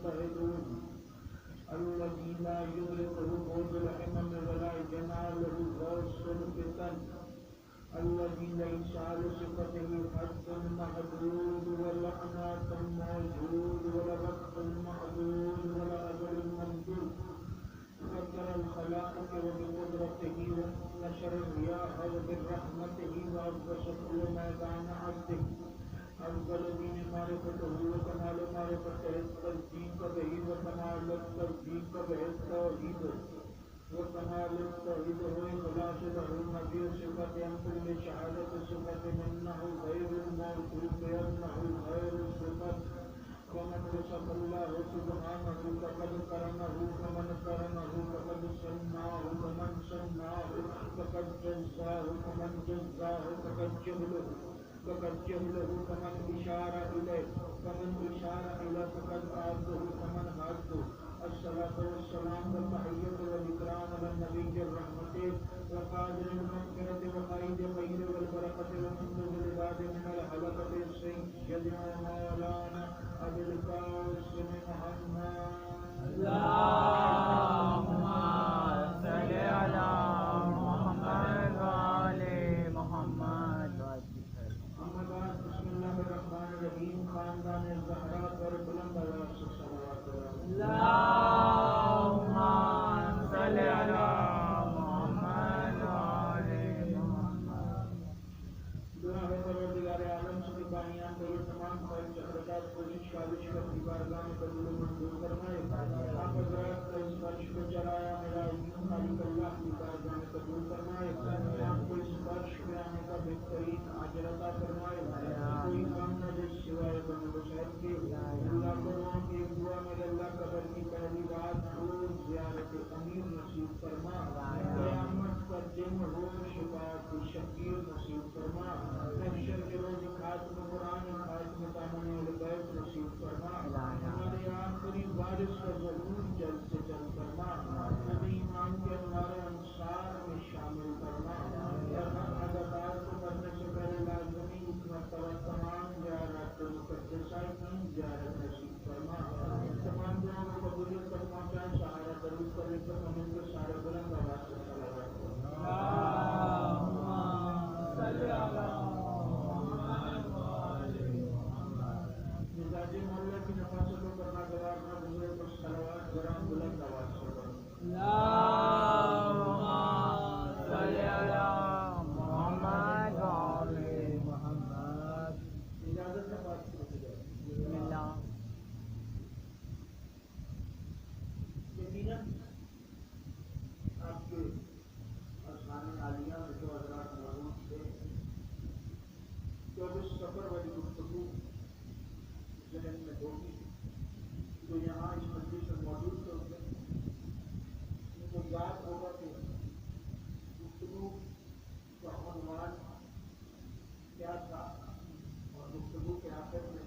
المتحدون الذي لا يدركه موج الهمم ولا يناله غوص الفتن الذي ليس على صفته حد محدود ولا قناة موجود ولا وقت محدود ولا أجل ممدود فكر الخلائق وبقدرته ونشر الرياح وبرحمته وأبرز كل ميدان عبده أفضل دين معرفته وكمال معرفته التصديق به وكمال التصديق به التوحيد وكمال التوحيد وإخلاص له نبي صفة عن كل شهادة صفة منه غير الموصوف أنه غير الصفة ومن وصف الله سبحانه فقد كرمه ومن كرمه فقد سماه ومن سماه فقد جزاه ومن جزاه فقد جهله فمن إشار إليه فمن إشار إليه فقد عاده فمن عاده الصلاة والسلام والتحية والإكرام على النبي الرحمة وقادر المغفرة وقائد الخير والبركة ومنذ العباد من الحلقة سيدنا مولانا أبي القاسم محمد اللهم صل على محمد وآل محمد. أما بعد بسم الله الرحمن الرحيم خاندان الزهراء اور بلند آواز سے صلوات اللهم صل على محمد وآل محمد. دعا ہے پروردگار عالم سے بانیان کو یہ تمام خواہش حرکات کوشش کاوش کر کی بارگاہ میں قبول و منظور فرمائے. آپ حضرات کا اس فرش کو چلایا میرا یوں خالق اللہ کی بارگاہ میں قبول فرمائے. آپ کو اس فرش پہ آنے کا بہترین اجر عطا فرمائے. کوئی کام نہ جس سوائے بند صاحب کے اللہ کروں کہ ایک دعا میں اللہ قبر کی پہلی رات روز زیارت امیر نصیب فرما. قیامت کا دن ہو شفاعت شبیر نصیب فرما. محشر کے روز خاتم قرآن خاتم دامن البیت نصیب فرما. ہمارے آخری وارث کا ضرور جلد سے جلد فرما. ہمیں ایمان کے انوار انصار میں شامل فرما. اور ہم اداکار کو کرنے سے پہلے لازمی اس مرتبہ تمام زیارت مقدسہ کی زیارت نصیب فرما. تمام دنوں کو قبولیت تک پہنچائے. سہارا درود پر لکھ کر ہم ان کے سارے بلند آواز سے صلوات کریں. مزاج مولا کی نفاستوں پر ناگوار نہ گزرے پر صلوات گرام بلند آواز سے پڑھیں. اللهم صل على محمد وآل محمد. اجازت سے بات کرتے جائیں. بسم اللہ. یقیناً آپ کے اذہان عالیہ میں جو حضرات موجود تھے 24 سفر والی گفتگو ذہن میں ہوگی. جو یہاں اس مجلس میں موجود ہوتے ہیں ان کو یاد ہوگا کہ گفتگو کا عنوان کیا تھا اور گفتگو کے آخر میں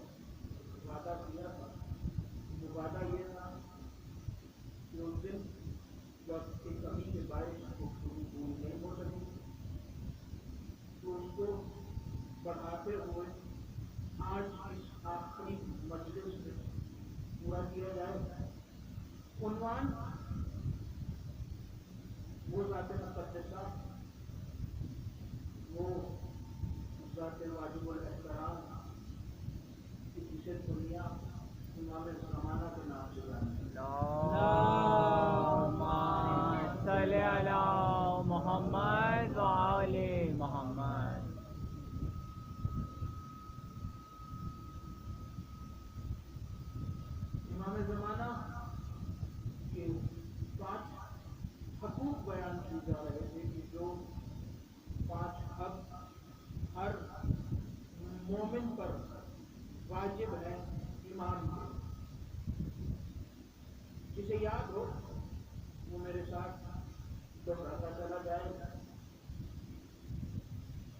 وعدہ کیا تھا. وہ وعدہ یہ تھا کہ اس دن وقت کی کمی کے باعث گفتگو پوری نہیں ہو سکی تو اس کو بڑھاتے ہوئے آج اس آخری مجلس میں پورا کیا جائے. عنوان وہ ذات مقدسہ وہ ذات واجب الاحترام کہ جسے دنیا امام زمانہ کے نام سے جانتی ہے. اللهم صل على محمد وآل محمد. امام زمانہ کے 5 حقوق بیان کی جا رہے تھے کہ جو 5 حق ہر مومن پر واجب ہے امام کے. جسے یاد ہو وہ میرے ساتھ دہراتا چلا جائے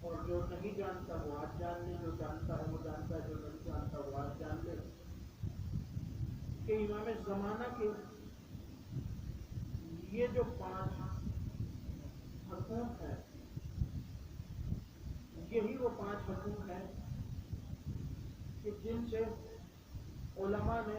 اور جو نہیں جانتا وہ آج جان لے. جو جانتا ہے وہ جانتا ہے, جو نہیں جانتا وہ آج جان لے کہ امام زمانہ کے یہ جو 5 حقوق ہیں یہی وہ 5 حقوق ہیں کہ جن سے علماء نے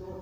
2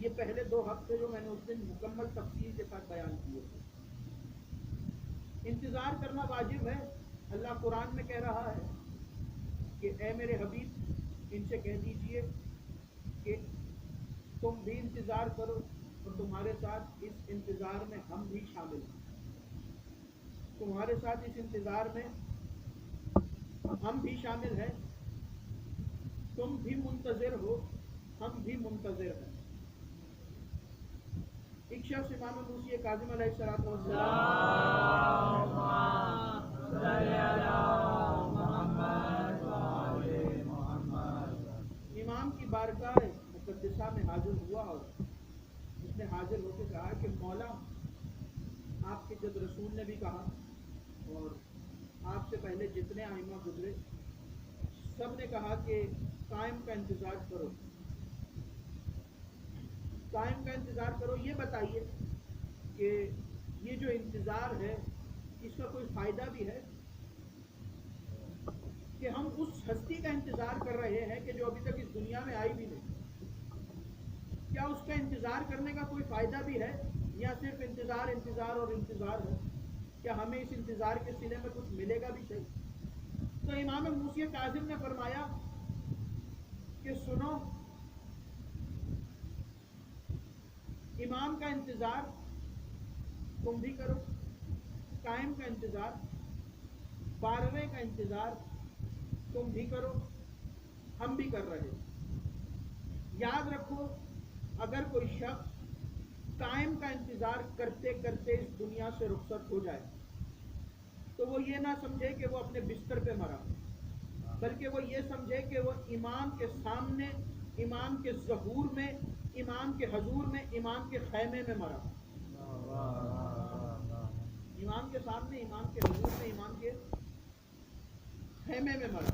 یہ پہلے 2 حق تھے جو میں نے اس دن مکمل تفصیل کے ساتھ بیان کیے تھے. انتظار کرنا واجب ہے. اللہ قرآن میں کہہ رہا ہے کہ اے میرے حبیب ان سے کہہ دیجئے کہ تم بھی انتظار کرو اور تمہارے ساتھ اس انتظار میں ہم بھی شامل ہیں. تمہارے ساتھ اس انتظار میں ہم بھی شامل ہیں. تم بھی منتظر ہو ہم بھی منتظر ہیں. ایک شخص امام موسی کاظم علیہ الصلوۃ والسلام امام کی بارگاہ مقدسہ میں حاضر ہوا اور اس نے حاضر ہو کے کہا کہ مولا آپ کے جب رسول نے بھی کہا اور آپ سے پہلے جتنے ائمہ گزرے سب نے کہا کہ قائم کا انتظار کرو، قائم کا انتظار کرو. یہ بتائیے کہ یہ جو انتظار ہے اس کا کوئی فائدہ بھی ہے کہ ہم اس ہستی کا انتظار کر رہے ہیں کہ جو ابھی تک اس دنیا میں آئی بھی نہیں. کیا اس کا انتظار کرنے کا کوئی فائدہ بھی ہے یا صرف انتظار اور انتظار ہے؟ کیا ہمیں اس انتظار کے سلے میں کچھ ملے گا بھی صحیح؟ تو امام موسی کاظم نے فرمایا کہ سنو، امام کا انتظار تم بھی کرو، قائم کا انتظار 12ویں کا انتظار تم بھی کرو، ہم بھی کر رہے. یاد رکھو اگر کوئی شخص قائم کا انتظار کرتے کرتے اس دنیا سے رخصت ہو جائے تو وہ یہ نہ سمجھے کہ وہ اپنے بستر پہ مرا، بلکہ وہ یہ سمجھے کہ وہ امام کے سامنے، امام کے ظہور میں، امام کے حضور میں، امام کے خیمے میں مرا. امام کے سامنے، امام کے حضور میں، امام کے خیمے میں مرا.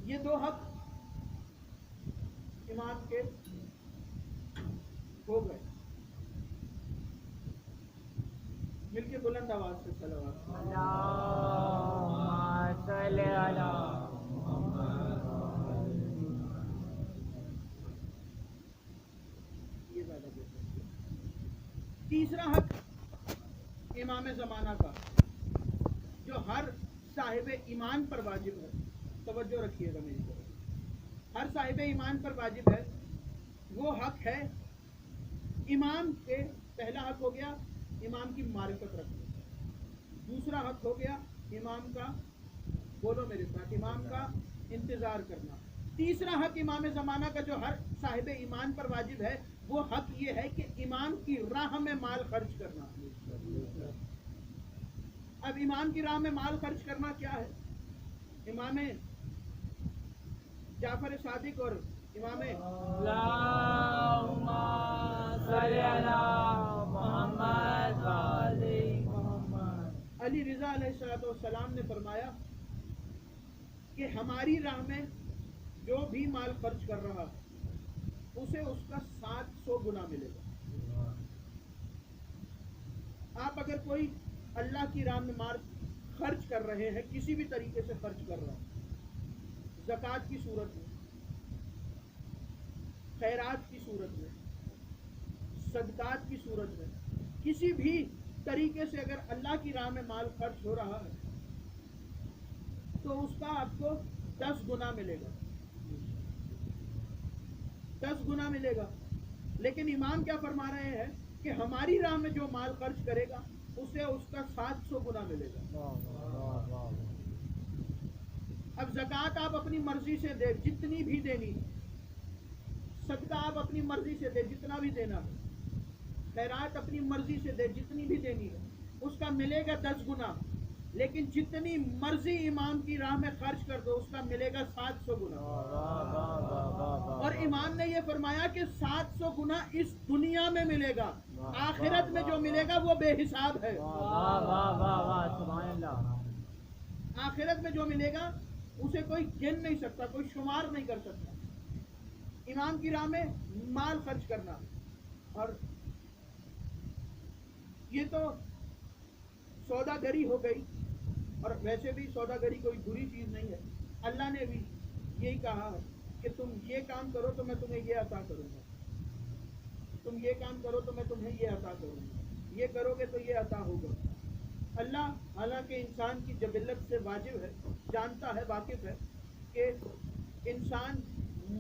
یہ 2 حق امام کے ہو گئے. مل کے بلند آواز سے صلوات. اللہم صلی علی یہ زیادہ بہتر. تیسرا حق امام زمانہ کا جو ہر صاحب ایمان پر واجب ہے. توجہ رکھیے گا میری طرف. ہر صاحب ایمان پر واجب ہے. وہ حق ہے امام کے. پہلا حق ہو گیا امام کی معرفت رکھنا. دوسرا حق ہو گیا امام کا، بولو میرے ساتھ، امام کا انتظار کرنا. تیسرا حق امام زمانہ کا جو ہر صاحب ایمان پر واجب ہے وہ حق یہ ہے کہ امام کی راہ میں مال خرچ کرنا. اب امام کی راہ میں مال خرچ کرنا کیا ہے؟ امام جعفر صادق اور امام اللہم صلی علی محمد وعلی محمد علی رضا علیہ السلام نے فرمایا کہ ہماری راہ میں جو بھی مال خرچ کر رہا اسے اس کا 700 گنا ملے گا. آپ اگر کوئی اللہ کی راہ میں مال خرچ کر رہے ہیں، کسی بھی طریقے سے خرچ کر رہا ہیں، زکوٰۃ کی صورت میں، خیرات کی صورت میں، صدقات کی صورت میں، کسی بھی طریقے سے اگر اللہ کی راہ میں مال خرچ ہو رہا ہے تو اس کا آپ کو 10 گنا ملے گا. 10 گنا ملے گا. لیکن امام کیا فرما رہے ہیں کہ ہماری راہ میں جو مال خرچ کرے گا اسے اس کا 700 گنا ملے گا. اب زکوٰۃ آپ اپنی مرضی سے دے، جتنی بھی دینی ہے. صدقہ آپ اپنی مرضی سے دے، جتنا بھی دینا ہے. خیرات اپنی مرضی سے دے، جتنی بھی دینی ہے، اس کا ملے گا 10 گنا. لیکن جتنی مرضی امام کی راہ میں خرچ کر دو اس کا ملے گا 700 گنا. اور امام نے یہ فرمایا کہ 700 گنا اس دنیا میں ملے گا، آخرت میں جو ملے گا وہ بے حساب ہے. آخرت میں جو ملے گا اسے کوئی گن نہیں سکتا، کوئی شمار نہیں کر سکتا. امام کی راہ میں مال خرچ کرنا. اور یہ تو سودا گری ہو گئی، اور ویسے بھی سودا گری کوئی بری چیز نہیں ہے. اللہ نے بھی یہی کہا ہے کہ کہ تم یہ کام کرو تو میں تمہیں یہ عطا کروں گا، تم یہ کام کرو تو میں تمہیں یہ عطا کروں گا، یہ کرو گے تو یہ عطا ہوگا۔ اللہ حالانکہ انسان کی جبلت سے واجب ہے، جانتا ہے، واقف ہے کہ انسان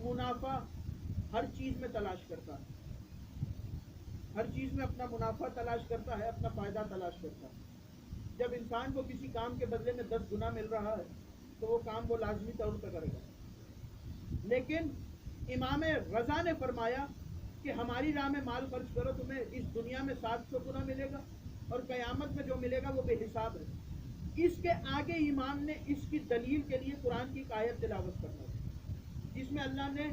منافع ہر چیز میں تلاش کرتا ہے، ہر چیز میں اپنا منافع تلاش کرتا ہے، اپنا فائدہ تلاش کرتا ہے۔ جب انسان کو کسی کام کے بدلے میں 10 گنا مل رہا ہے تو وہ کام وہ لازمی طور پر کرے گا۔ لیکن امام رضا نے فرمایا کہ ہماری راہ میں مال خرچ کرو، تمہیں اس دنیا میں 700 گنا ملے گا اور قیامت میں جو ملے گا وہ بے حساب ہے۔ اس کے آگے امام نے اس کی دلیل کے لیے قرآن کی ایک آیت تلاوت کرنا ہے، جس میں اللہ نے،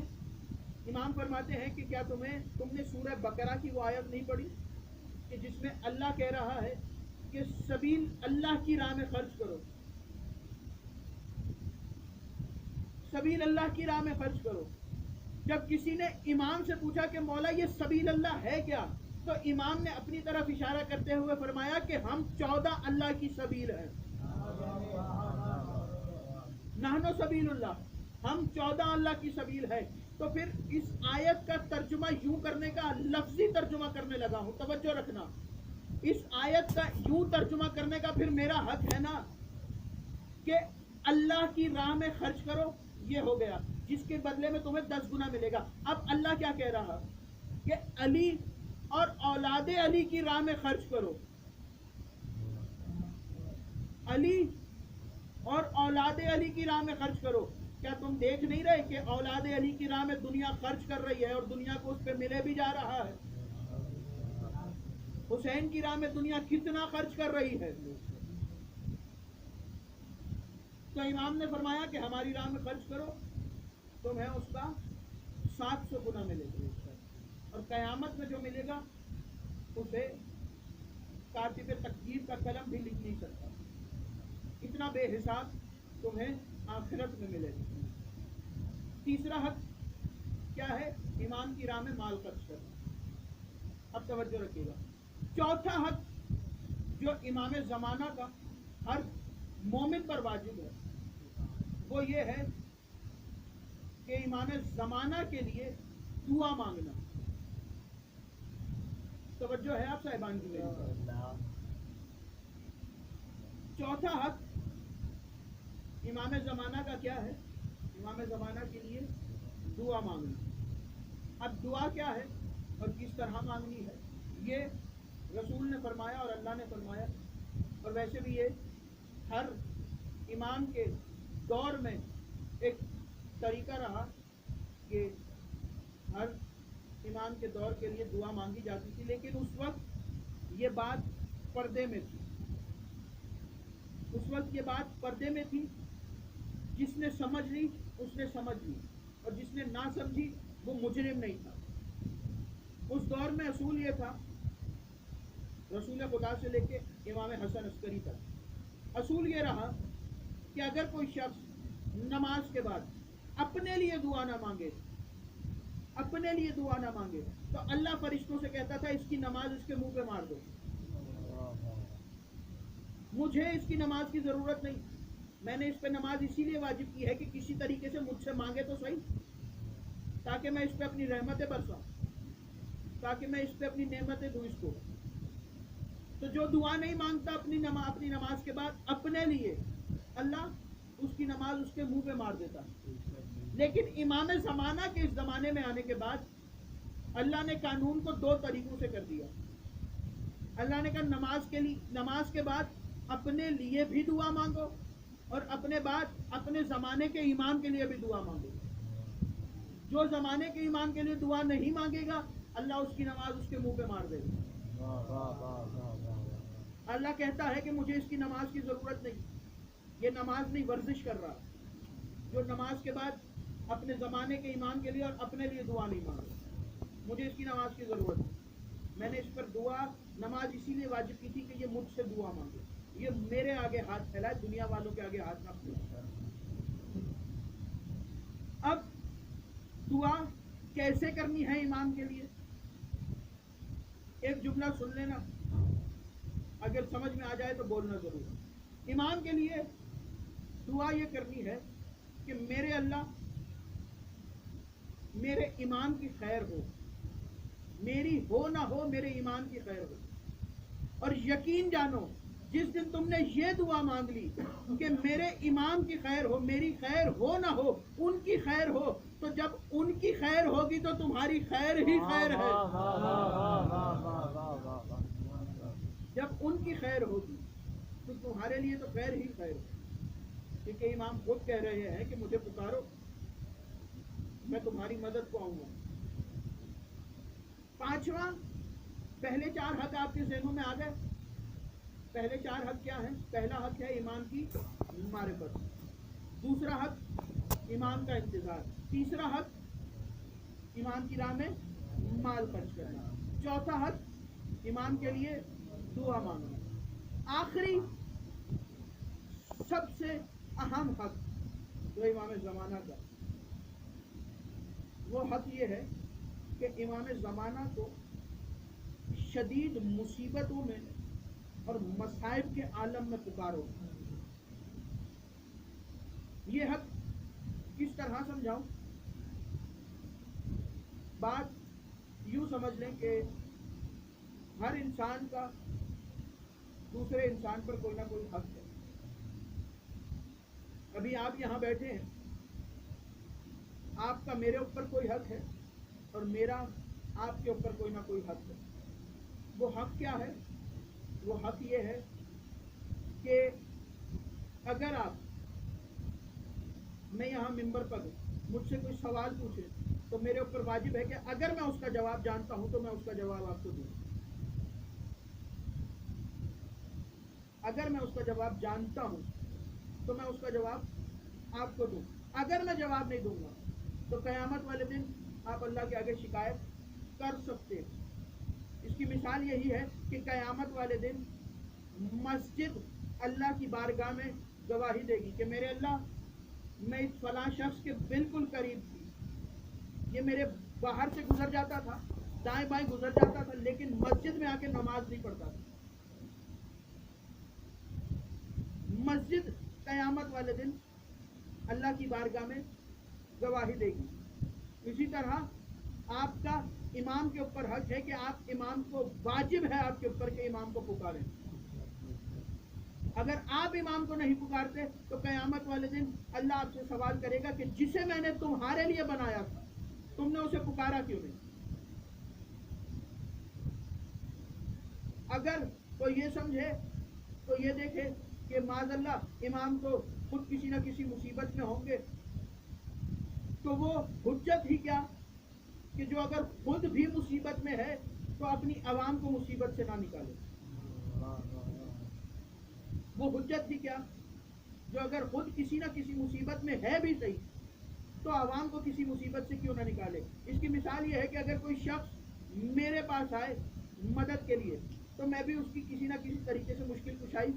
امام فرماتے ہیں کہ کیا تم نے سورہ بقرہ کی وہ آیت نہیں پڑھی کہ جس میں اللہ کہہ رہا ہے کہ سبیل اللہ کی راہ میں خرچ کرو، سبیل اللہ کی راہ میں خرچ کرو۔ جب کسی نے امام سے پوچھا کہ مولا یہ سبیل اللہ ہے کیا، تو امام نے اپنی طرف اشارہ کرتے ہوئے فرمایا کہ ہم 14 اللہ کی سبیل ہیں، نحن سبیل اللہ، ہم 14 اللہ کی سبیل ہے۔ تو پھر اس آیت کا ترجمہ یوں کرنے کا، لفظی ترجمہ کرنے لگا ہوں، توجہ رکھنا، اس آیت کا یوں ترجمہ کرنے کا پھر میرا حق ہے نا کہ اللہ کی راہ میں خرچ کرو، یہ ہو گیا، جس کے بدلے میں تمہیں 10 گنا ملے گا۔ اب اللہ کیا کہہ رہا کہ علی اور اولاد علی کی راہ میں خرچ کرو، علی اور اولاد علی کی راہ میں خرچ کرو۔ کیا تم دیکھ نہیں رہے کہ اولاد علی کی راہ میں دنیا خرچ کر رہی ہے اور دنیا کو اس پہ ملے بھی جا رہا ہے؟ حسین کی راہ میں دنیا کتنا خرچ کر رہی ہے؟ تو امام نے فرمایا کہ ہماری راہ میں خرچ کرو، تمہیں اس کا 700 گنا ملے گا، اور قیامت میں جو ملے گا اسے کاتب تقدیر کا قلم بھی لکھ نہیں سکتا، اتنا بے حساب تمہیں آخرت میں ملے گا۔ تیسرا حق کیا ہے؟ امام کی راہ میں مال خرچ کرنا۔ اب توجہ رکھیے گا، چوتھا حق جو امام زمانہ کا ہر مومن پر واجب ہے وہ یہ ہے کہ امام زمانہ کے لیے دعا مانگنا۔ توجہ ہے آپ صاحبان کی میری؟ چوتھا حق امام زمانہ کا کیا ہے؟ امام زمانہ کے لیے دعا مانگنا۔ اب دعا کیا ہے اور کس طرح مانگنی ہے، یہ رسول نے فرمایا اور اللہ نے فرمایا، اور ویسے بھی یہ ہر امام کے دور میں ایک طریقہ رہا کہ ہر امام کے دور کے لیے دعا مانگی جاتی تھی، لیکن اس وقت یہ بات پردے میں تھی، اس وقت یہ بات پردے میں تھی، جس نے سمجھ لی اس نے سمجھ لی، اور جس نے نہ سمجھی وہ مجرم نہیں تھا۔ اس دور میں اصول یہ تھا، رسول خدا سے لے کے امام حسن عسکری تک اصول یہ رہا کہ اگر کوئی شخص نماز کے بعد اپنے لیے دعا نہ مانگے، اپنے لیے دعا نہ مانگے، تو اللہ فرشتوں سے کہتا تھا اس کی نماز اس کے منہ پہ مار دو، مجھے اس کی نماز کی ضرورت نہیں، میں نے اس پہ نماز اسی لیے واجب کی ہے کہ کسی طریقے سے مجھ سے مانگے تو صحیح، تاکہ میں اس پہ اپنی رحمتیں برساؤں، تاکہ میں اس پہ اپنی نعمتیں دوں اس کو۔ تو جو دعا نہیں مانگتا اپنی نماز کے بعد اپنے لیے، اللہ اس کی نماز اس کے منہ پہ مار دیتا۔ لیکن امام زمانہ کے اس زمانے میں آنے کے بعد اللہ نے قانون کو 2 طریقوں سے کر دیا۔ اللہ نے کہا نماز کے بعد اپنے لیے بھی دعا مانگو، اور اپنے بعد اپنے زمانے کے امام کے لیے بھی دعا مانگو۔ جو زمانے کے امام کے لیے دعا نہیں مانگے گا اللہ اس کی نماز اس کے منہ پہ مار دے گا۔ اللہ کہتا ہے کہ مجھے اس کی نماز کی ضرورت نہیں، یہ نماز نہیں ورزش کر رہا، جو نماز کے بعد اپنے زمانے کے امام کے لیے اور اپنے لیے دعا نہیں مانگا، مجھے اس کی نماز کی ضرورت نہیں، میں نے اس پر دعا نماز اسی لیے واجب کی تھی کہ یہ مجھ سے دعا مانگے، یہ میرے آگے ہاتھ پھیلائے، دنیا والوں کے آگے ہاتھ نہ پھیلائے۔ اب دعا کیسے کرنی ہے امام کے لیے؟ ایک جملہ سن لینا، اگر سمجھ میں آ جائے تو بولنا ضرور۔ امام کے لیے دعا یہ کرنی ہے کہ میرے اللہ میرے ایمان کی خیر ہو، میری ہو نہ ہو میرے ایمان کی خیر ہو. اور یقین جانو جس دن تم نے یہ دعا مانگ لی کہ میرے ایمان کی خیر ہو، میری خیر ہو نہ ہو ان کی خیر ہو، تو جب ان کی خیر ہوگی تو تمہاری خیر ہی خیر ہے. جب ان کی خیر ہوگی تو تمہارے لیے تو خیر ہی خیر ہے. کیونکہ امام خود کہہ رہے ہیں کہ مجھے پکارو، میں تمہاری مدد کو آؤں گا. پانچواں، پہلے 4 حق آپ کے ذہنوں میں آ گئے. پہلے 4 حق کیا ہیں؟ پہلا حق ہے ایمان کی معرفت، دوسرا حق ایمان کا انتظار، تیسرا حق ایمان کی راہ میں مال خرچ کرنا، چوتھا حق ایمان کے لیے دعا مانگنا. آخری سب سے اہم حق جو امام زمانہ کا، وہ حق یہ ہے کہ امام زمانہ کو شدید مصیبتوں میں اور مصائب کے عالم میں پکارو. یہ حق کس طرح سمجھاؤں؟ بات یوں سمجھ لیں کہ ہر انسان کا دوسرے انسان پر کوئی نہ کوئی حق ہے. ابھی آپ یہاں بیٹھے ہیں، آپ کا میرے اوپر کوئی حق ہے اور میرا آپ کے اوپر کوئی نہ کوئی حق ہے. وہ حق کیا ہے؟ وہ حق یہ ہے کہ اگر میں یہاں ممبر پر ہوں، مجھ سے کوئی سوال پوچھے تو میرے اوپر واجب ہے کہ اگر میں اس کا جواب جانتا ہوں تو میں اس کا جواب آپ کو دوں. اگر میں اس کا جواب جانتا ہوں تو میں اس کا جواب آپ کو دوں. اگر میں جواب نہیں دوں گا تو قیامت والے دن آپ اللہ کے آگے شکایت کر سکتے ہیں. اس کی مثال یہی ہے کہ قیامت والے دن مسجد اللہ کی بارگاہ میں گواہی دے گی کہ میرے اللہ، میں اس فلاں شخص کے بالکل قریب تھی، یہ میرے باہر سے گزر جاتا تھا، دائیں بائیں گزر جاتا تھا، لیکن مسجد میں آ کے نماز نہیں پڑھتا تھا. مسجد قیامت والے دن اللہ کی بارگاہ میں گواہی دے گی. اسی طرح آپ کا امام کے اوپر حق ہے کہ آپ امام کو، واجب ہے آپ کے اوپر کہ امام کو پکاریں. اگر آپ امام کو نہیں پکارتے تو قیامت والے دن اللہ آپ سے سوال کرے گا کہ جسے میں نے تمہارے لیے بنایا تھا تم نے اسے پکارا کیوں نہیں. اگر کوئی یہ سمجھے تو یہ دیکھے کہ معاذ اللہ امام تو خود کسی نہ کسی مصیبت میں ہوں گے، تو وہ حجت ہی کیا کہ جو اگر خود بھی مصیبت میں ہے تو اپنی عوام کو مصیبت سے نہ نکالے. وہ حجت ہی کیا جو اگر خود کسی نہ کسی مصیبت میں ہے بھی صحیح تو عوام کو کسی مصیبت سے کیوں نہ نکالے. اس کی مثال یہ ہے کہ اگر کوئی شخص میرے پاس آئے مدد کے لیے تو میں بھی اس کی کسی نہ کسی طریقے سے مشکل کشائی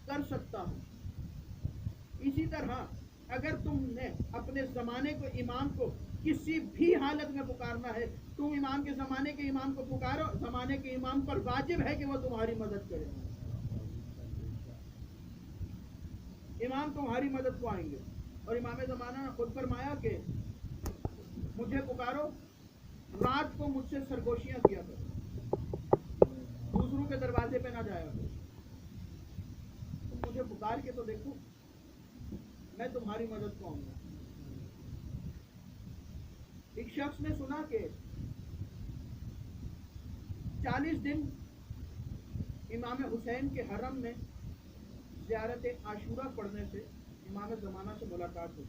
کر سکتا ہوں. اسی طرح اگر تم نے اپنے زمانے کو، امام کو کسی بھی حالت میں پکارنا ہے، تم امام کے زمانے کے امام کو پکارو، زمانے کے امام پر واجب ہے کہ وہ تمہاری مدد کرے. امام تمہاری مدد کو آئیں گے. اور امام زمانہ نے خود فرمایا کہ مجھے پکارو، رات کو مجھ سے سرگوشیاں کیا کرو، دوسروں کے دروازے پہ نہ جایا کرو. تم مجھے پکار کے تو دیکھو، میں تمہاری مدد کو آؤں گا. ایک شخص نے سنا کہ 40 دن امام حسین کے حرم میں زیارت عاشورہ پڑھنے سے امام زمانہ سے ملاقات ہوئی.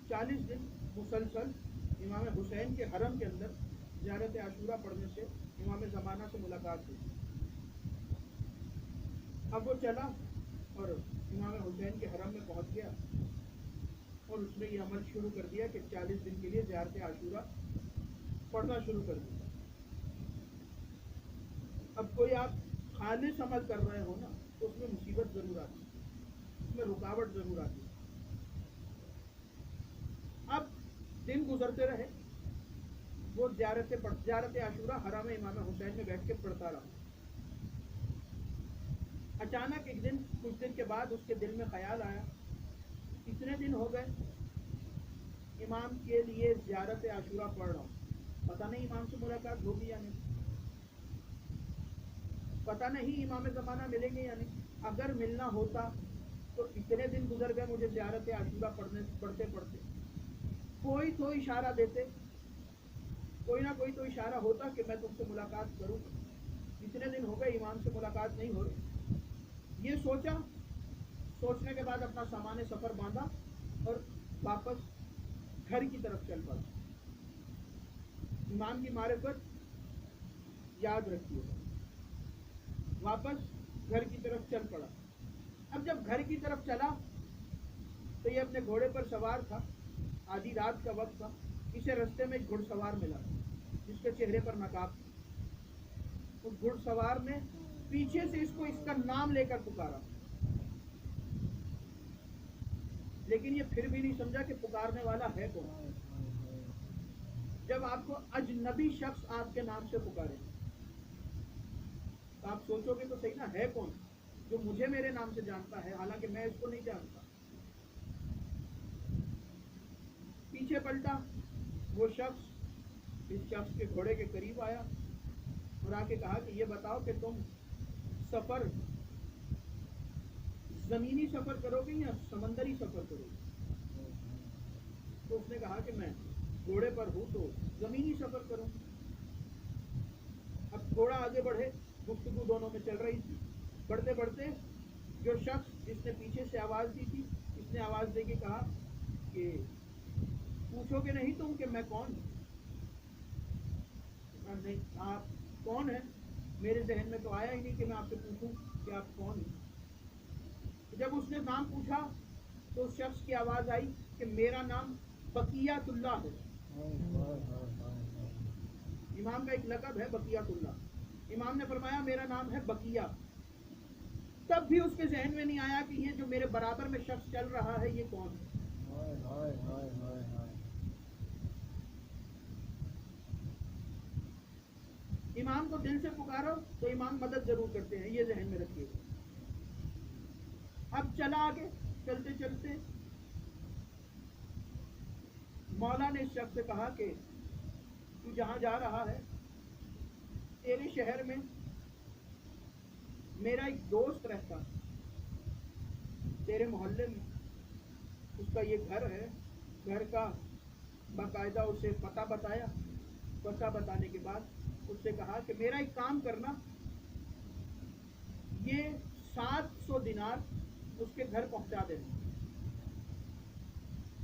40 دن مسلسل امام حسین کے حرم کے اندر زیارت عاشورہ پڑھنے سے امام زمانہ سے ملاقات ہوئی. اب وہ چلا اور امام حسین کے حرم میں پہنچ گیا اور اس نے یہ عمل شروع کر دیا کہ 40 دن کے لیے زیارت عاشورہ پڑھنا شروع کر دیا. اب کوئی آپ خالص عمل کر رہے ہو نا تو اس میں مصیبت ضرور آتی ہے، اس میں رکاوٹ ضرور آتی ہے. اب دن گزرتے رہے، وہ زیارت عاشورہ حرم امام حسین میں بیٹھ کے پڑھتا رہا. اچانک ایک دن، کچھ دن کے بعد اس کے دل میں خیال آیا، اتنے دن ہو گئے امام کے لیے زیارت عاشورہ پڑھ رہا ہوں، پتہ نہیں امام سے ملاقات ہوگی یا نہیں، پتہ نہیں امام زمانہ ملیں گے یا نہیں۔ اگر ملنا ہوتا تو اتنے دن گزر گئے مجھے زیارت عاشورہ پڑھتے پڑھتے، کوئی تو اشارہ دیتے، کوئی نہ کوئی تو اشارہ ہوتا کہ میں تم سے ملاقات کروں، اتنے دن ہو گئے امام سے ملاقات نہیں ہو رہی۔ یہ سوچا، سوچنے کے بعد اپنا سامان سفر باندھا اور واپس گھر کی طرف چل پڑا۔ امام کی معرفت یاد رکھیے، واپس گھر کی طرف چل پڑا۔ اب جب گھر کی طرف چلا تو یہ اپنے گھوڑے پر سوار تھا، آدھی رات کا وقت تھا، اسے رستے میں ایک گھڑ سوار ملا جس کے چہرے پر نقاب تھا۔ اس گھڑ سوار نے پیچھے سے اس کا نام لے کر پکارا، لیکن یہ پھر بھی نہیں سمجھا کہ پکارنے والا ہے کون۔ جب آپ کو اجنبی شخص آپ کے نام سے پکارے تو آپ سوچو گے تو صحیح نا، ہے کون جو مجھے میرے نام سے جانتا ہے حالانکہ میں اس کو نہیں جانتا۔ پیچھے پلٹا، وہ شخص اس شخص کے گھوڑے کے قریب آیا اور آ کے کہا کہ یہ بتاؤ کہ تم سفر زمینی سفر کرو گے یا سمندری سفر کرو گے؟ تو اس نے کہا کہ میں گھوڑے پر ہوں تو زمینی سفر کروں۔ اب تھوڑا آگے بڑھے، گفتگو دونوں میں چل رہی تھی، بڑھتے بڑھتے جو شخص جس نے پیچھے سے آواز دی تھی، اس نے آواز دے کے کہا کہ پوچھو گے نہیں تم کہ میں کون ہوں؟ نہیں، آپ کون ہیں؟ میرے ذہن میں تو آیا ہی نہیں کہ میں آپ سے پوچھوں کہ آپ کون ہیں۔ جب اس نے نام پوچھا تو اس شخص کی آواز آئی کہ میرا نام بقیت اللہ ہے۔ امام کا ایک لقب ہے بقیت اللہ۔ امام نے فرمایا میرا نام ہے بقیہ۔ تب بھی اس کے ذہن میں نہیں آیا کہ یہ جو میرے برابر میں شخص چل رہا ہے یہ کون ہے۔ امام کو دل سے پکارو تو امام مدد ضرور کرتے ہیں، یہ ذہن میں رکھیے۔ اب چلا آگے، چلتے چلتے مولا نے اس شخص سے کہا کہ تو جہاں جا رہا ہے، تیرے شہر میں میرا ایک دوست رہتا، تیرے محلے میں، اس کا یہ گھر ہے، گھر کا باقاعدہ اسے پتہ بتایا۔ پتہ بتانے کے بعد اس سے کہا کہ میرا ایک کام کرنا، یہ 700 دینار اس کے گھر پہنچا دینا۔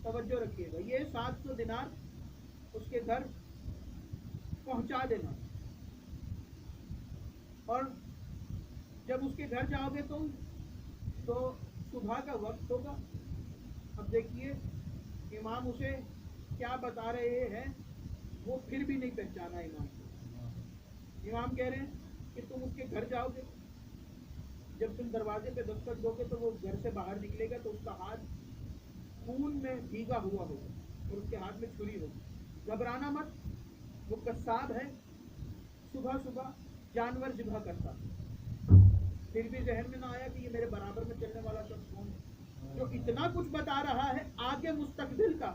توجہ رکھیے گا، یہ 700 دینار اس کے گھر پہنچا دینا، اور جب اس کے گھر جاؤ گے تم تو صبح کا وقت ہوگا۔ اب دیکھیے امام اسے کیا بتا رہے ہیں، وہ پھر بھی نہیں پہچانا امام کو۔ امام کہہ رہے ہیں کہ تم اس کے گھر جاؤ گے، جب تم دروازے پہ دستک دو گے تو وہ گھر سے باہر نکلے گا تو اس کا ہاتھ خون میں بھیگا ہوا ہوگا اور اس کے ہاتھ میں چھری ہوگی۔ گھبرانا مت، وہ قصاب ہے، صبح صبح جانور ذبح کرتا۔ پھر بھی ذہن میں نہ آیا کہ یہ میرے برابر میں چلنے والا شخص کون ہے جو اتنا کچھ بتا رہا ہے آگے مستقبل کا،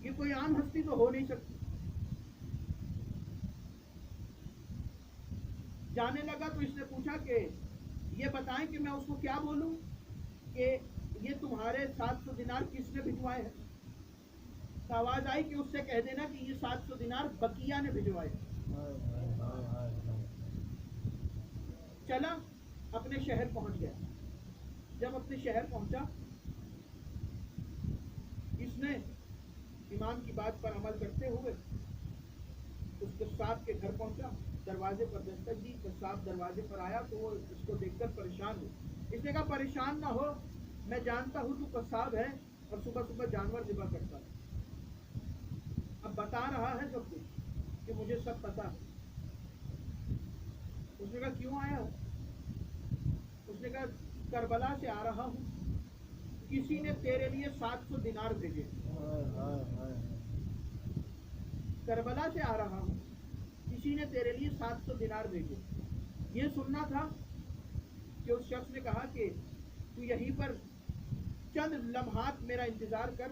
یہ کوئی عام ہستی تو ہو نہیں سکتی۔ جانے لگا تو اس نے پوچھا کہ یہ بتائیں کہ میں اس کو کیا بولوں کہ یہ تمہارے 700 دینار کس نے بھجوائے ہیں؟ تو آواز آئی کہ اس سے کہہ دینا کہ یہ 700 دینار بقیہ نے بھجوائے۔ چلا، اپنے شہر پہنچ گیا۔ جب اپنے شہر پہنچا، اس نے امام کی بات پر عمل کرتے ہوئے اس قصاب کے گھر پہنچا، دروازے پر دستک دی، قصاب دروازے پر آیا تو وہ اس کو دیکھ کر پریشان ہو۔ اس نے کہا پریشان نہ ہو، میں جانتا ہوں تو قصاب ہے اور صبح صبح جانور ذبح کرتا ہے۔ اب بتا رہا ہے سب کچھ کہ مجھے سب پتا ہے۔ اس نے کہا کیوں آیا ہو؟ اس نے کہا کربلا سے آ رہا ہوں، کسی نے تیرے لیے 700 دینار بھیجے۔ کربلا سے آ رہا ہوں، کسی نے تیرے لیے 700 دینار بھیجے۔ یہ سننا تھا کہ اس شخص نے کہا کہ تو یہیں پر چند لمحات میرا انتظار کر،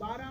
12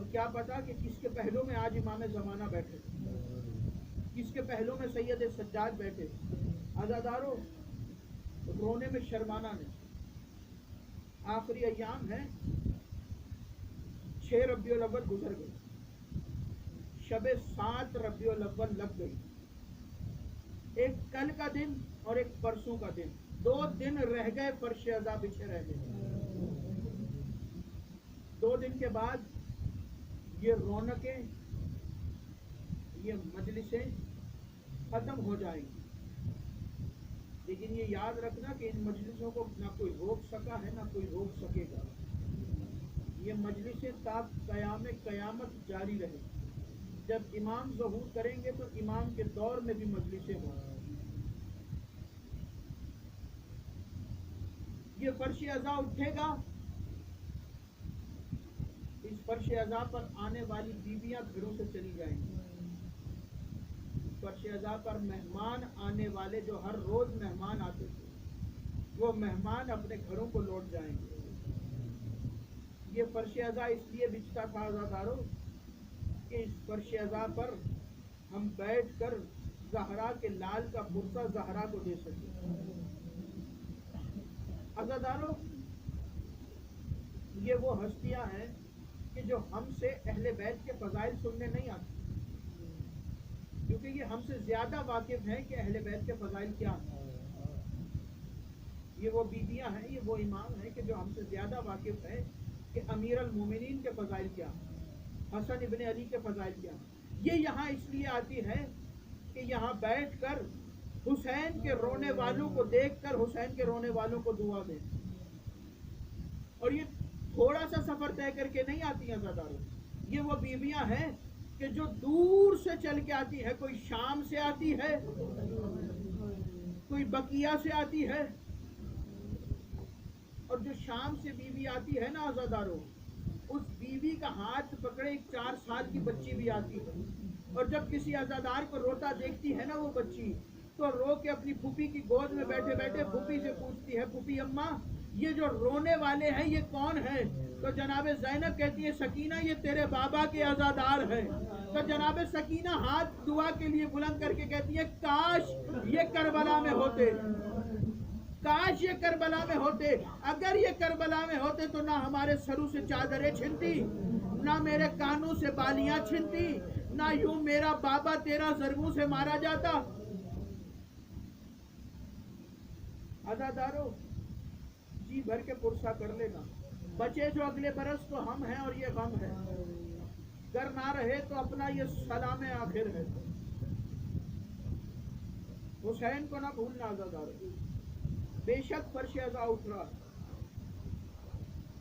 اور کیا پتا کہ کس کے پہلو میں آج امام زمانہ بیٹھے، کس کے پہلو میں سید سجاد بیٹھے۔ عزادارو، رونے میں شرمانا نہیں۔ آخری ایام ہے، 6 ربیع الاول گزر گئی، شب 7 ربیع الاول لگ گئی، ایک کل کا دن اور ایک پرسوں کا دن، 2 دن رہ گئے، فرش عزا بچھے رہ گئے۔ 2 دن کے بعد یہ رونقیں، یہ مجلسیں ختم ہو جائیں گی، لیکن یہ یاد رکھنا کہ ان مجلسوں کو نہ کوئی روک سکا ہے نہ کوئی روک سکے گا۔ یہ مجلسیں تا قیام قیامت جاری رہے۔ جب امام ظہور کریں گے تو امام کے دور میں بھی مجلسیں ہوں۔ یہ فرش عزا اٹھے گا، اس فرش عزا پر آنے والی بیویاں گھروں سے چلی جائیں گی۔ فرش عزا پر مہمان آنے والے جو ہر روز مہمان آتے تھے، وہ مہمان اپنے گھروں کو لوٹ جائیں گے۔ یہ فرش عزا اس لیے بچتا تھا عزادارو کہ اس فرش عزا پر ہم بیٹھ کر زہرا کے لال کا پرسہ زہرا کو دے سکیں۔ عزادارو، یہ وہ ہستیاں ہیں کہ جو ہم سے اہل بیت کے فضائل سننے نہیں آتی، کیونکہ یہ ہم سے زیادہ واقف ہیں کہ اہل بیت کے فضائل کیا ہیں۔ یہ وہ بیویاں ہیں، یہ وہ امام ہیں کہ جو ہم سے زیادہ واقف ہیں کہ امیر المومنین کے فضائل کیا ہیں، حسن ابن علی کے فضائل کیا ہیں۔ یہ یہاں اس لیے آتی ہے کہ یہاں بیٹھ کر حسین کے رونے والوں کو دیکھ کر حسین کے رونے والوں کو دعا دیں۔ اور یہ تھوڑا سا سفر طے کر کے نہیں آتی ہیں عزادارو، یہ وہ بیویاں ہیں کہ جو دور سے چل کے آتی ہے، کوئی شام سے آتی ہے، کوئی بقیہ سے آتی ہے، اور جو شام سے بیوی آتی ہے نا عزادارو، اس بیوی کا ہاتھ پکڑے ایک 4 سال کی بچی بھی آتی ہے، اور جب کسی عزادار کو روتا دیکھتی ہے نا وہ بچی، تو رو کے اپنی پھوپھی کی گود میں بیٹھے بیٹھے پھوپھی سے پوچھتی ہے، پھوپھی اماں یہ جو رونے والے ہیں یہ کون ہیں؟ تو جناب زینب کہتی ہے سکینہ یہ تیرے بابا کے عزادار ہیں۔ تو جناب سکینہ ہاتھ دعا کے لیے بلند کر کے کہتی ہے کاش یہ کربلا میں ہوتے، کاش یہ کربلا میں ہوتے۔ اگر یہ کربلا میں ہوتے تو نہ ہمارے سروں سے چادریں چھنتی، نہ میرے کانوں سے بالیاں چھنتی، نہ یوں میرا بابا 13 ضربوں سے مارا جاتا۔ عزادارو، جی بھر کے پرسہ کر لینا، بچے جو اگلے برس تو ہم ہیں اور یہ غم ہے، گر نہ رہے تو اپنا یہ سلام آخر ہے۔ حسین کو نہ بھولنا عزادارو، بے شک فرش عزا اٹھ رہا،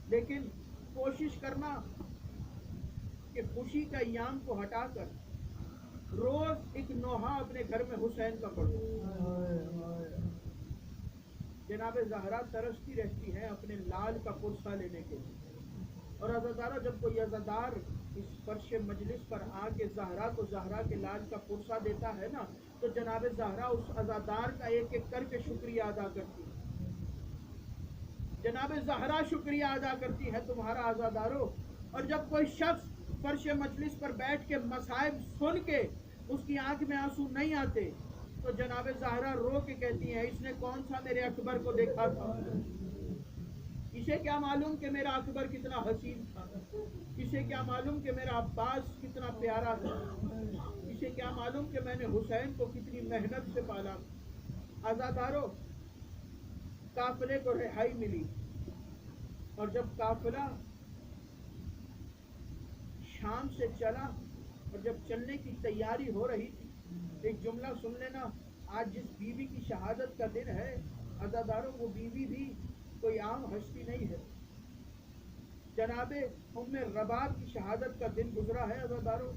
لیکن کوشش کرنا کہ خوشی کا ایام کو ہٹا کر روز ایک نوحہ اپنے گھر میں حسین کا پڑھو۔ جناب زہرا ترستی رہتی ہے اپنے لال کا پرسہ لینے کے لیے، اور عزادارہ جب کوئی عزادار اس فرش مجلس پر آ کے زہرا کو زہرا کے لال کا پرسہ دیتا ہے نا، تو جناب زہرا اس عزادار کا ایک ایک کر کے شکریہ ادا کرتی ہے۔ جناب زہرا شکریہ ادا کرتی ہے تمہارا عزادارو۔ اور جب کوئی شخص فرش مجلس پر بیٹھ کے مصائب سن کے اس کی آنکھ میں آنسو نہیں آتے، تو جناب زہرا رو کے کہتی ہیں اس نے کون سا میرے اکبر کو دیکھا تھا، اسے کیا معلوم کہ میرا اکبر کتنا حسین تھا، اسے کیا معلوم کہ میرا عباس کتنا پیارا تھا، اسے کیا معلوم کہ میں نے حسین کو کتنی محنت سے پالا۔ عزادارو، قافلے کو رہائی ملی، اور جب قافلہ شام سے چلا اور جب چلنے کی تیاری ہو رہی تھی، ایک جملہ سن لینا، آج جس بیوی کی شہادت کا دن ہے عزادارو، وہ بیوی بھی کوئی عام ہستی نہیں ہے۔ جناب ام رباب کی شہادت کا دن گزرا ہے عزادارو۔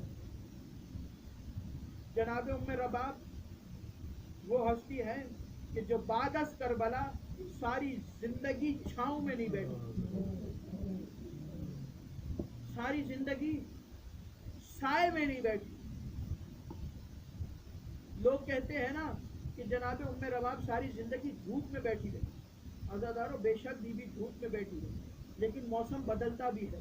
جناب ام رباب وہ ہستی ہے کہ جو بعد از کربلا ساری زندگی چھاؤں میں نہیں بیٹھی، ساری زندگی سائے میں نہیں بیٹھی۔ لوگ کہتے ہیں نا کہ جناب ام رباب ساری زندگی دھوپ میں بیٹھی رہی۔ عزادارو، بے شک بی بی دھوپ میں بیٹھی رہی، لیکن موسم بدلتا بھی ہے،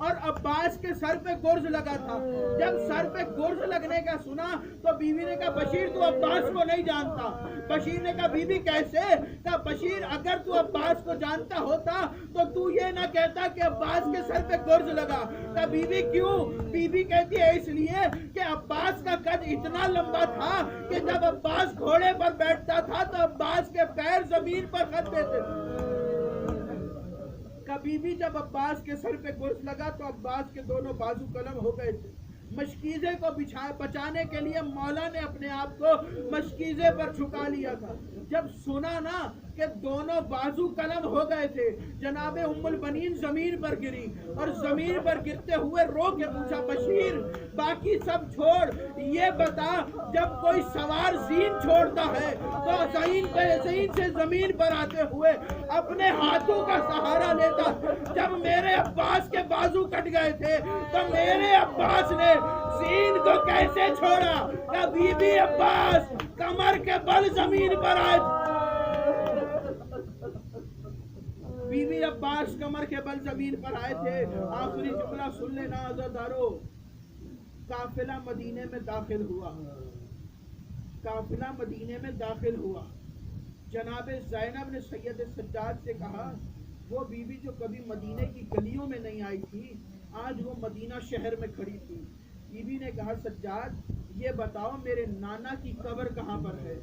اور عباس کے سر پہ گرز لگا تھا. جب سر پہ گرز لگنے کا سنا تو بیوی نے کہا بشیر تو عباس کو نہیں جانتا. بشیر نے کہا بیوی کیسے؟ کہا بشیر اگر تو عباس کو جانتا ہوتا تو تو یہ نہ کہتا کہ عباس کے سر پہ گرز لگا. کہا بیوی کیوں؟ بیوی کہتی ہے اس لیے کہ عباس کا قد اتنا لمبا تھا کہ جب عباس گھوڑے پر بیٹھتا تھا تو عباس کے پیر زمین پر خط دیتے تھے. کبھی بھی جب عباس کے سر پہ گرز لگا تو عباس کے دونوں بازو قلم ہو گئے تھے. مشکیزے کو بچانے کے لیے مولا نے اپنے آپ کو مشکیزے پر چھکا لیا تھا. جب سنا نا کہ دونوں بازو قلم ہو گئے تھے جناب ام البنین زمین پر گری اور زمین پر گرتے ہوئے رو کے پوچھا بشیر باقی سب چھوڑ یہ بتا جب کوئی سوار زین چھوڑتا ہے تو زین سے زمین پر آتے ہوئے اپنے ہاتھوں کا سہارا لیتا. جب میرے عباس کے بازو کٹ گئے تھے تو میرے عباس نے زین کو کیسے چھوڑا؟ کہ بی بی عباس کمر کے بل زمین پر آئے. بی بی عباس کمر کے بل زمین پر آئے تھے. آخری جملہ سن لینا عزادارو. قافلہ مدینے میں داخل ہوا. قافلہ مدینے میں داخل ہوا. جناب زینب نے سید سجاد سے کہا وہ بیوی جو کبھی مدینے کی گلیوں میں نہیں آئی تھی آج وہ مدینہ شہر میں کھڑی تھی. بیوی نے کہا سجاد یہ بتاؤ میرے نانا کی قبر کہاں پر ہے؟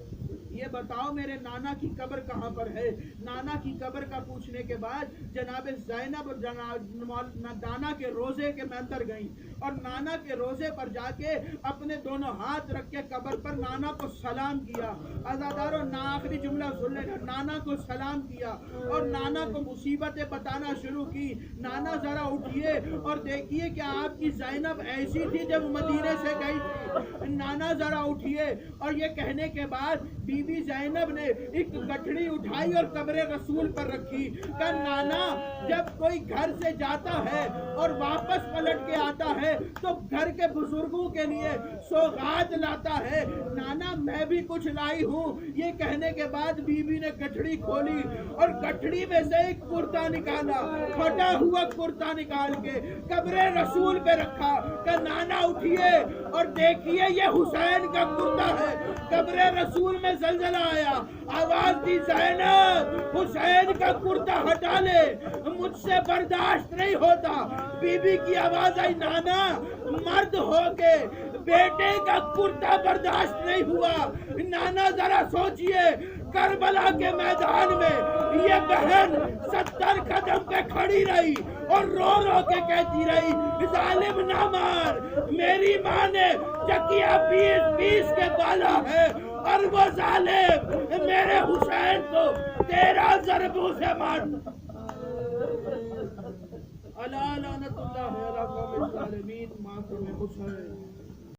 یہ بتاؤ میرے نانا کی قبر کہاں پر ہے؟ نانا کی قبر کا پوچھنے کے بعد جناب زینب نانا کے روزے کے میں اندر گئیں اور نانا کے روزے پر جا کے اپنے دونوں ہاتھ رکھ کے قبر پر نانا کو سلام کیا. عزادارو آخری جملہ سن لینا. نانا کو سلام کیا اور نانا کو مصیبتیں بتانا شروع کی. نانا ذرا اٹھیے اور دیکھیے کہ آپ کی زینب ایسی تھی جب مدینے سے گئی تھی. نانا ذرا اٹھیے اور یہ کہنے کے بعد بی بی زینب نے ایک گٹھڑی اٹھائی اور قبر رسول پر رکھی. کہ نانا جب کوئی گھر سے جاتا ہے اور واپس پلٹ کے آتا ہے تو گھر کے بزرگوں کے لیے سوغات لاتا ہے. نانا میں بھی کچھ لائی ہوں. یہ کہنے کے بعد بی بی نے گٹھڑی کھولی اور گٹھڑی میں سے ایک کرتا نکالا. پھٹا ہوا کرتا نکال کے قبر رسول پہ رکھا. کہ نانا اٹھیے اور دیکھیے یہ حسین کا کرتا ہے. قبر رسول میں زلزلہ آیا. آواز دی زینب حسین کا کرتا ہٹا لے مجھ سے برداشت نہیں ہوتا. بی بی کی آواز آئی نانا مرد ہو کے بیٹے کا کرتا برداشت نہیں ہوا. نانا ذرا سوچئے کربلا کے میدان میں یہ بہن 70 قدم پہ کھڑی رہی اور رو رو کے کہتی رہی ظالم نہ مار. میری ماں نے چکیا 20 کے بالا ہے اور وہ ظالم میرے حسین کو 13 ضربوں سے مارتا. اللہ لعنت اللہ علی قوم الظالمین. معصوم حسین